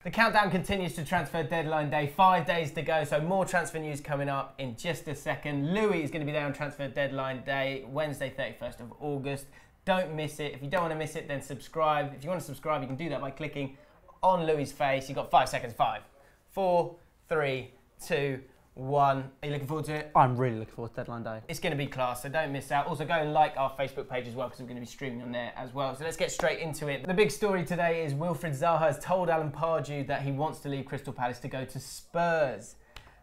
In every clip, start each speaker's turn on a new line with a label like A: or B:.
A: The countdown continues to transfer deadline day. 5 days to go, so more transfer news coming up in just a second. Louis is going to be there on transfer deadline day, Wednesday, 31st of August. Don't miss it. If you don't want to miss it, then subscribe. If you want to subscribe, you can do that by clicking on Louis' face. You've got 5 seconds. 5, 4, 3, 2, 1. Are you looking forward to it?
B: I'm really looking forward to deadline day.
A: It's going to be class, so don't miss out. Also, go and like our Facebook page as well, because we're going to be streaming on there as well. So let's get straight into it. The big story today is Wilfried Zaha has told Alan Pardew that he wants to leave Crystal Palace to go to Spurs.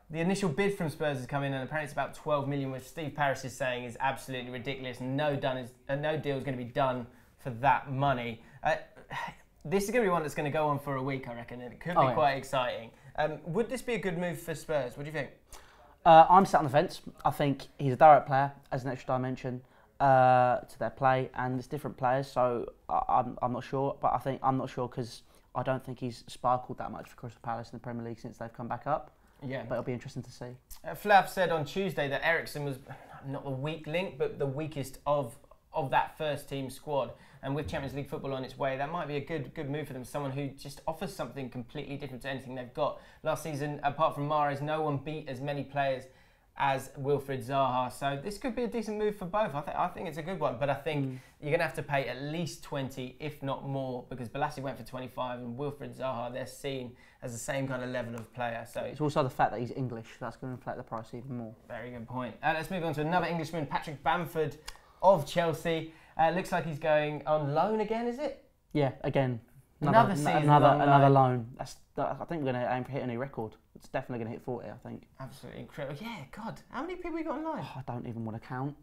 A: The initial bid from Spurs has come in, and apparently it's about 12 million, which Steve Parrish is saying is absolutely ridiculous. No deal is going to be done for that money. This is going to be one that's going to go on for a week, I reckon, and it could be quite exciting. Would this be a good move for Spurs? What do you think?
B: I'm sat on the fence. I think he's a direct player, as an extra dimension to their play, and there's different players, so I'm not sure. But I'm not sure because I don't think he's sparkled that much for Crystal Palace in the Premier League since they've come back up. Yeah, but it'll be interesting to see.
A: Flav said on Tuesday that Eriksen was not the weak link, but the weakest of that first team squad. And with Champions League football on its way, that might be a good move for them. Someone who just offers something completely different to anything they've got. Last season, apart from Mahrez, no one beat as many players as Wilfried Zaha. So this could be a decent move for both. I think it's a good one. But I think you're going to have to pay at least 20, if not more, because Balassi went for 25 and Wilfried Zaha, they're seen as the same kind of level of player. So
B: it's also the fact that he's English. That's going to inflate the price even more.
A: Very good point. Let's move on to another Englishman, Patrick Bamford of Chelsea. Looks like he's going on loan again, is it?
B: Yeah, again.
A: Another
B: loan. I think we're going to aim for hit a new record. It's definitely going to hit 40, I think.
A: Absolutely incredible. Yeah, God. How many people you got on loan?
B: I don't even want to count.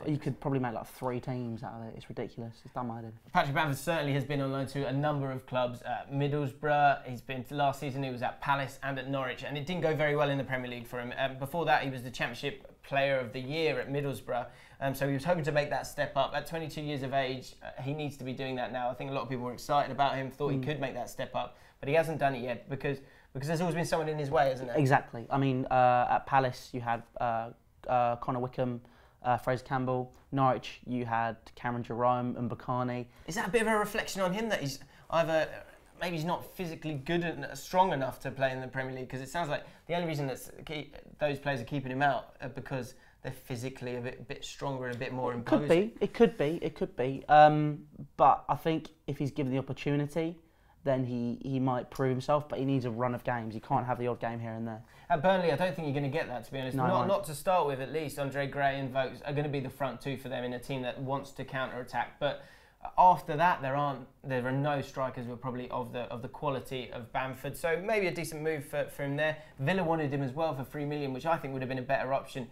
B: You could probably make like 3 teams out of it. It's ridiculous. It's dumb-minded.
A: Patrick Bamford certainly has been on loan to a number of clubs. Middlesbrough, he's been last season, he was at Palace and at Norwich, and it didn't go very well in the Premier League for him. Before that, he was the Championship Player of the Year at Middlesbrough. So he was hoping to make that step up. At 22 years of age, he needs to be doing that now. I think a lot of people were excited about him, thought he could make that step up, but he hasn't done it yet because there's always been someone in his way, hasn't there?
B: Exactly. I mean, at Palace, you had Connor Wickham, Fraser Campbell. Norwich, you had Cameron Jerome and Bakani.
A: Is that a bit of a reflection on him that he's either maybe he's not physically good and strong enough to play in the Premier League? Because it sounds like the only reason that those players are keeping him out are because they're physically a bit stronger and a bit more imposing.
B: It could be. But I think if he's given the opportunity, then he might prove himself, but he needs a run of games. He can't have the odd game here and there.
A: At Burnley, I don't think you're going to get that, to be honest.
B: No,
A: not to start with, at least. Andre Gray and Vokes are going to be the front two for them in a team that wants to counter-attack. But after that, there are no strikers who are probably of the quality of Bamford. So maybe a decent move for him there. Villa wanted him as well for 3 million, which I think would have been a better option.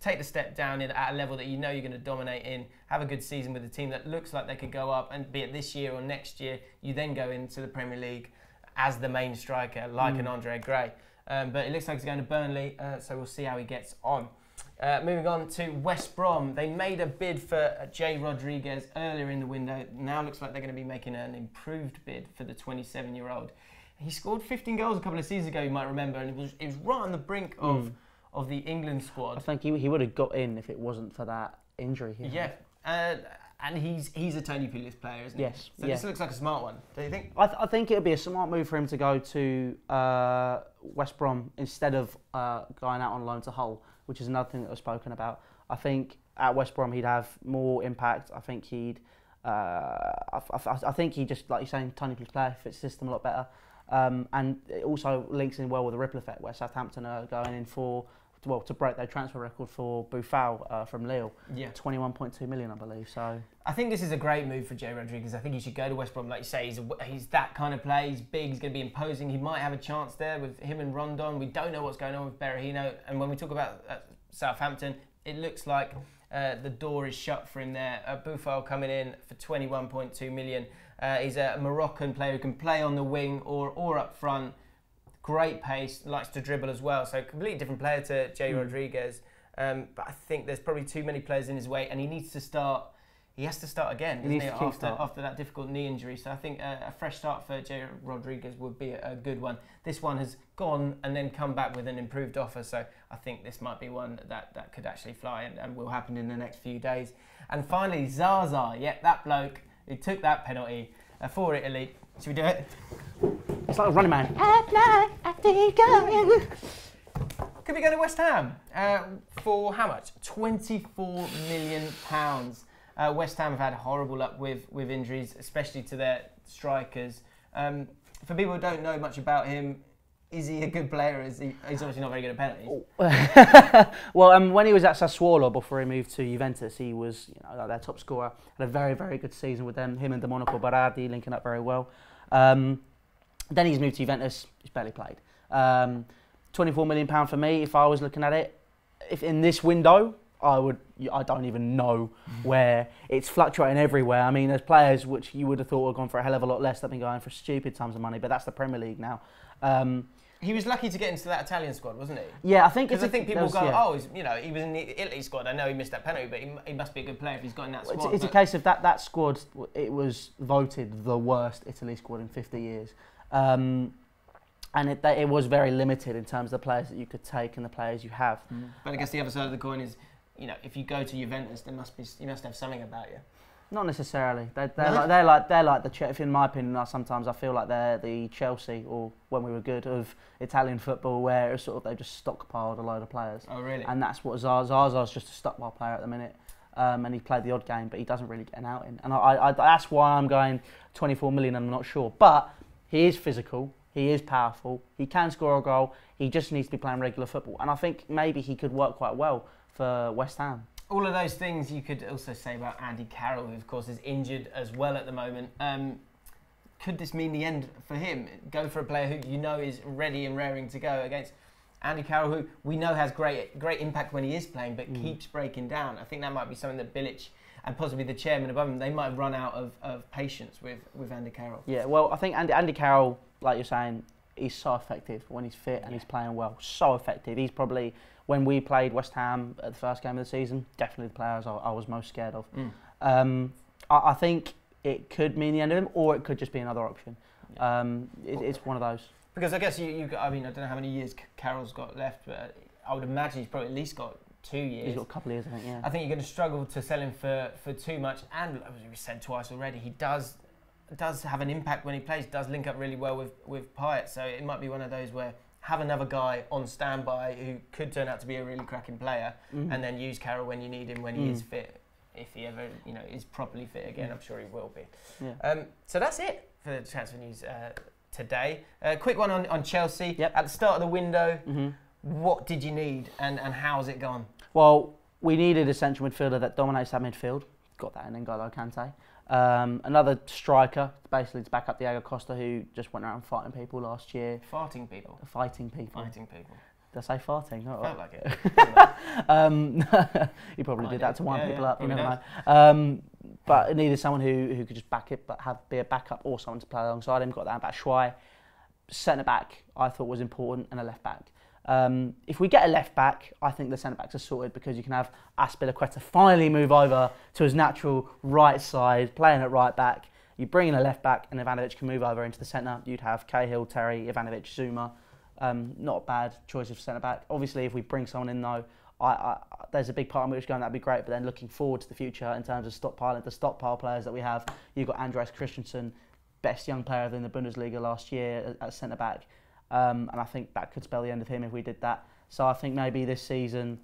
A: Take the step down at a level that you know you're going to dominate in, have a good season with a team that looks like they could go up, and be it this year or next year, you then go into the Premier League as the main striker, like an Andre Gray. But it looks like he's going to Burnley, so we'll see how he gets on. Moving on to West Brom. They made a bid for Jay Rodriguez earlier in the window. Now looks like they're going to be making an improved bid for the 27-year-old. He scored 15 goals a couple of seasons ago, you might remember, and it was right on the brink of the England squad.
B: I think he would have got in if it wasn't for that injury.
A: Yeah, and he's a Tony Pulis player, isn't he?
B: Yes.
A: So this looks like a smart one, don't you think?
B: I think it would be a smart move for him to go to West Brom instead of going out on loan to Hull, which is another thing that was spoken about. I think at West Brom he'd have more impact. I think he'd just, like you're saying, Tony Pulis player, fits the system a lot better. And it also links in well with the ripple effect, where Southampton are going in to break their transfer record for Boufal from Lille. Yeah. 21.2 million, I believe. So
A: I think this is a great move for Jay Rodriguez. I think he should go to West Brom. Like you say, he's that kind of play. He's big. He's going to be imposing. He might have a chance there with him and Rondon. We don't know what's going on with Berahino. And when we talk about Southampton, it looks like the door is shut for him there. Boufal coming in for 21.2 million. He's a Moroccan player who can play on the wing or up front. Great pace, likes to dribble as well. So completely different player to Jay Rodriguez. But I think there's probably too many players in his way, and he needs to start. He has to start again, doesn't he? After that difficult knee injury. So I think a fresh start for Jay Rodriguez would be a good one. This one has gone and then come back with an improved offer. So I think this might be one that could actually fly and will happen in the next few days. And finally, Zaza. Yep, that bloke who took that penalty for Italy. Should we do it?
B: It's like a running man. At night, I think going.
A: Could we go to West Ham for how much? £24 million. West Ham have had horrible luck with injuries, especially to their strikers. For people who don't know much about him, is he a good player? He's obviously not very good at penalties.
B: Well, when he was at Sassuolo before he moved to Juventus, he was like their top scorer. Had a very, very good season with them. Him and Domenico Berardi linking up very well. Then he's moved to Juventus. He's barely played. £24 million for me. If I was looking at it, if in this window, I don't even know where. It's fluctuating everywhere. I mean, there's players which you would have thought would have gone for a hell of a lot less that have been going for stupid tons of money, but that's the Premier League now.
A: He was lucky to get into that Italian squad, wasn't he?
B: Yeah, I think
A: people go, he was in the Italy squad. I know he missed that penalty, but he must be a good player if he's got in that squad.
B: It's a case of that squad. It was voted the worst Italy squad in 50 years, and it was very limited in terms of the players that you could take and the players you have.
A: But I guess the other side of the coin is, if you go to Juventus, you must have something about you.
B: Not necessarily. They're like the Chelsea. In my opinion, sometimes I feel like they're the Chelsea, or when we were good, of Italian football, where it's sort of they just stockpiled a load of players.
A: Oh, really?
B: And that's what Zaza's just a stockpile player at the minute, and he played the odd game, but he doesn't really get an out in. And that's why I'm going 24 million. I'm not sure, but he is physical. He is powerful. He can score a goal. He just needs to be playing regular football, and I think maybe he could work quite well for West Ham.
A: All of those things you could also say about Andy Carroll, who of course is injured as well at the moment. Could this mean the end for him? Go for a player who is ready and raring to go against Andy Carroll, who we know has great impact when he is playing, but keeps breaking down. I think that might be something that Bilic and possibly the chairman above him, they might have run out of patience with Andy Carroll. Yeah,
B: well, I think Andy Carroll, like you're saying, he's so effective when he's fit and he's playing well. So effective. He's probably, when we played West Ham at the first game of the season, definitely the players I was most scared of. I think it could mean the end of him, or it could just be another option. It's one of those.
A: Because I guess I don't know how many years Carroll's got left, but I would imagine he's probably at least got 2 years.
B: He's got a couple of years, I think, yeah.
A: I think you're going to struggle to sell him for too much. And as we said twice already, he does have an impact when he plays, does link up really well with Payet. So it might be one of those where have another guy on standby who could turn out to be a really cracking player, and then use Carroll when you need him, when he is fit. If he ever is properly fit again, I'm sure he will be. Yeah. So that's it for the transfer news today. Quick one on Chelsea.
B: Yep.
A: At the start of the window, what did you need and how's it gone?
B: Well, we needed a central midfielder that dominates that midfield. Got that in N'Golo Kante. Another striker, basically to back up Diego Costa, who just went around fighting people last year.
A: Fighting people?
B: Fighting people.
A: Fighting people.
B: Did I say farting? Oh,
A: felt like
B: it. He probably did that to wind people up. You never know. But it needed someone who could just back it, but be a backup or someone to play alongside him. Got that back. Schwei, centre back, I thought was important, and a left back. If we get a left back, I think the centre backs are sorted, because you can have Azpilicueta finally move over to his natural right side, playing at right back. You bring in a left back, and Ivanovic can move over into the centre. You'd have Cahill, Terry, Ivanovic, Zuma. Not a bad choice of centre back. Obviously, if we bring someone in though, there's a big part of me which is going, that'd be great. But then looking forward to the future in terms of the stockpile players that we have, you've got Andreas Christensen, best young player in the Bundesliga last year at centre back. And I think that could spell the end of him if we did that. So I think maybe this season,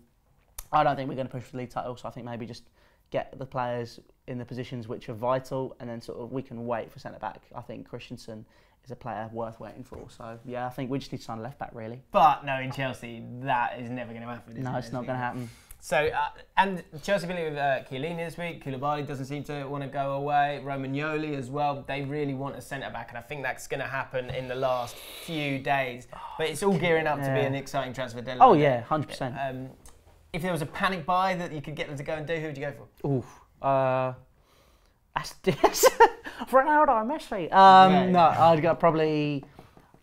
B: I don't think we're going to push for the league title. So I think maybe just get the players in the positions which are vital, and then sort of we can wait for centre back. I think Christensen is a player worth waiting for. So yeah, I think we just need to sign a left back really.
A: But knowing Chelsea, that is never going to happen.
B: No, it's not going to happen.
A: So, and Chelsea been with Chiellini this week. Koulibaly doesn't seem to want to go away. Romagnoli as well. They really want a centre-back, and I think that's going to happen in the last few days. But it's all gearing up to be an exciting transfer deadline.
B: Oh yeah, 100%.
A: If there was a panic buy that you could get them to go and do, who would you go for?
B: Oof. Ronaldo or Messi? No, I'd go probably...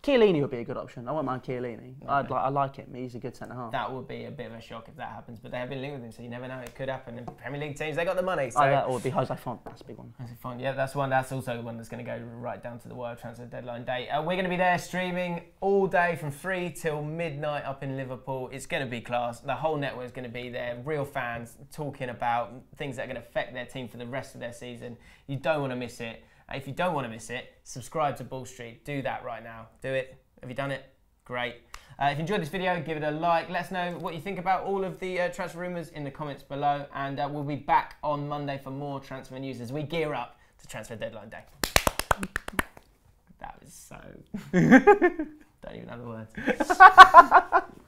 B: Chiellini would be a good option. I wouldn't mind Chiellini. Okay. I like him. He's a good centre-half.
A: That would be a bit of a shock if that happens, but they have been linked with him, so you never know. It could happen. And Premier League teams, they got the money. So.
B: That would be Jose Font. That's a big one.
A: Jose Font, yeah, that's one. That's also one that's going to go right down to the wire transfer deadline day. We're going to be there streaming all day from 3 till midnight up in Liverpool. It's going to be class. The whole network is going to be there. Real fans talking about things that are going to affect their team for the rest of their season. You don't want to miss it. If you don't want to miss it, subscribe to Ball Street. Do that right now. Do it. Have you done it? Great. If you enjoyed this video, give it a like. Let us know what you think about all of the transfer rumours in the comments below. And we'll be back on Monday for more transfer news as we gear up to transfer deadline day. That was so... Don't even have the words.